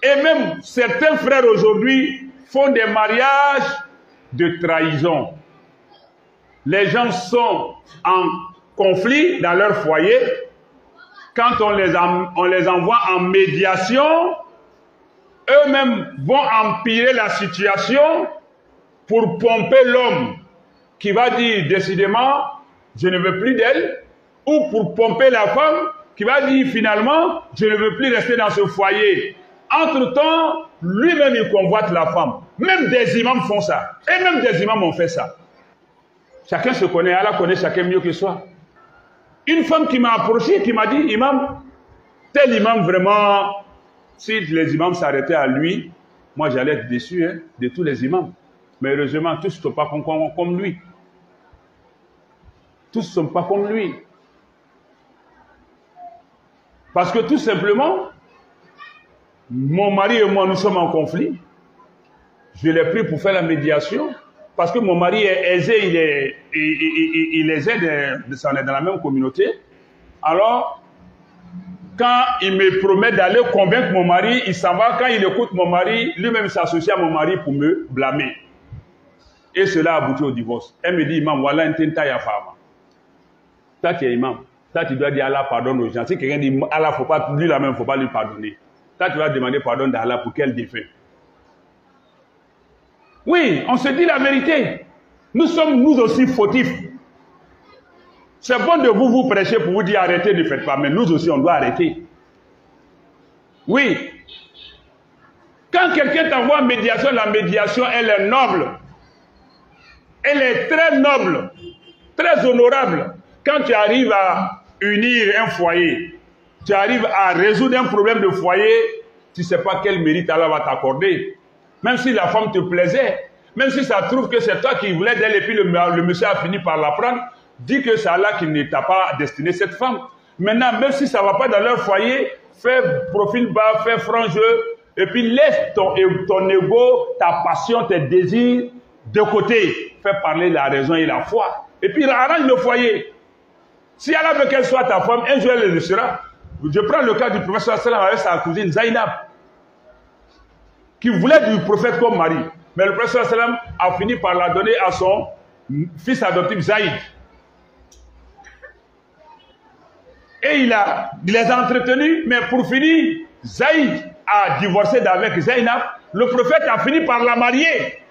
Et même certains frères aujourd'hui font des mariages de trahison. Les gens sont en conflit dans leur foyer. Quand on les envoie en médiation, eux-mêmes vont empirer la situation pour pomper l'homme qui va dire décidément je ne veux plus d'elle, ou pour pomper la femme qui va dire finalement je ne veux plus rester dans ce foyer. Entre-temps, lui-même il convoite la femme. Même des imams font ça. Et même des imams ont fait ça. Chacun se connaît, Allah connaît chacun mieux que soi. Une femme qui m'a approché, qui m'a dit, imam, tel imam vraiment, si les imams s'arrêtaient à lui, moi j'allais être déçu de tous les imams. Mais heureusement, tous ne sont pas comme lui. Tous ne sont pas comme lui. Parce que tout simplement, mon mari et moi, nous sommes en conflit. Je l'ai pris pour faire la médiation. Parce que mon mari est aisé, il est aisé, on est dans la même communauté. Alors, quand il me promet d'aller convaincre mon mari, il s'en va. Quand il écoute mon mari, lui-même s'associe à mon mari pour me blâmer. Et cela aboutit au divorce. Elle me dit, imam, voilà un tenta ya femme. Toi, tu es imam. Toi, tu dois dire Allah pardonne aux gens. Si quelqu'un dit Allah, faut pas, lui la même, il ne faut pas lui pardonner. Toi, tu vas demander pardon d'Allah pour quel défunt? Oui, on se dit la vérité. Nous sommes nous aussi fautifs. C'est bon de vous prêcher pour vous dire arrêtez, ne faites pas. Mais nous aussi, on doit arrêter. Oui. Quand quelqu'un t'envoie en médiation, la médiation, elle est noble. Elle est très noble, très honorable. Quand tu arrives à unir un foyer, tu arrives à résoudre un problème de foyer, tu ne sais pas quel mérite Allah va t'accorder. Même si la femme te plaisait, même si ça trouve que c'est toi qui voulais d'elle et puis le monsieur a fini par la prendre, dis que c'est Allah qui ne t'a pas destiné cette femme. Maintenant, même si ça ne va pas dans leur foyer, fais profil bas, fais franc jeu, et puis laisse ton ego, ta passion, tes désirs de côté. Fais parler la raison et la foi. Et puis arrange le foyer. Si Allah veut qu'elle soit ta femme, un jour elle le sera. Je prends le cas du prophète sallam avec sa cousine Zainab, qui voulait du prophète comme mari. Mais le prophète sallam a fini par la donner à son fils adoptif Zaïd. Et il les a entretenus, mais pour finir, Zaïd a divorcé avec Zainab. Le prophète a fini par la marier.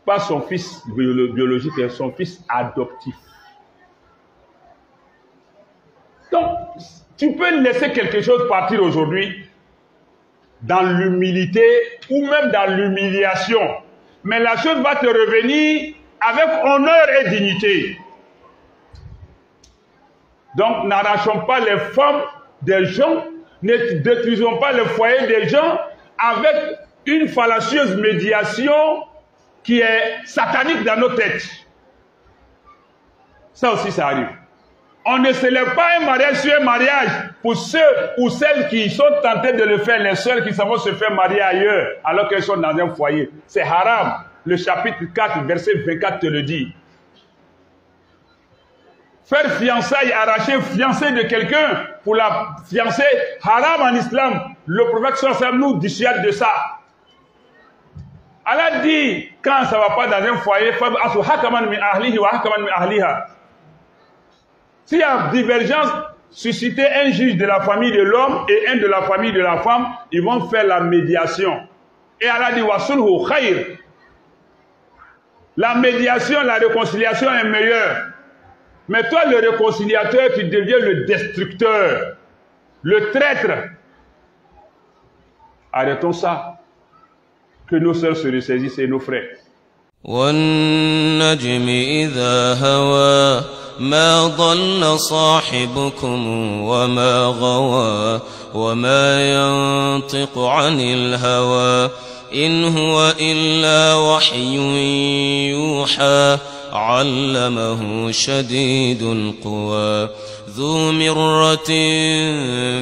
Pas son fils biologique, mais son fils adoptif. Donc, tu peux laisser quelque chose partir aujourd'hui dans l'humilité ou même dans l'humiliation. Mais la chose va te revenir avec honneur et dignité. Donc, n'arrachons pas les femmes des gens, ne détruisons pas le foyer des gens avec une fallacieuse médiation qui est satanique dans nos têtes. Ça aussi, ça arrive. On ne célèbre pas un mariage sur un mariage pour ceux ou celles qui sont tentés de le faire, les seuls qui s'en vont se faire marier ailleurs alors qu'elles sont dans un foyer. C'est haram. Le chapitre 4, verset 24 te le dit. Faire fiançailles, arracher fiancée de quelqu'un pour la fiancer, haram en islam. Le prophète sallallahu nous dissuade de ça. Allah dit, quand ça ne va pas dans un foyer, s'il y a divergence, susciter un juge de la famille de l'homme et un de la famille de la femme, ils vont faire la médiation. Et Allah dit, wasulhu khayr. La médiation, la réconciliation est meilleure. Mais toi, le réconciliateur, tu deviens le destructeur, le traître. Arrêtons ça. Que nos sœurs se ressaisissent et nos frères. والنجم إذا هوى ما ضل صاحبكم وما غوى وما ينطق عن الهوى إن هو إلا وحي يوحى علمه شديد القوى ذو مرة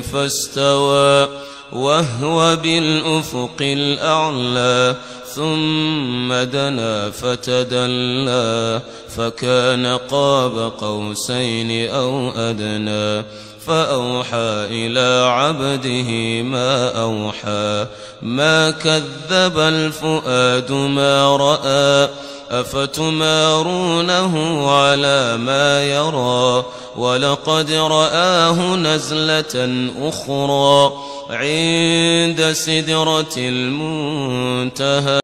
فاستوى وهو بالأفق الأعلى ثم دنا فتدلى فكان قاب قوسين أو أدنى فأوحى إلى عبده ما أوحى ما كذب الفؤاد ما رأى أفتمارونه على ما يرى ولقد رآه نزلة أخرى عند سدرة المنتهى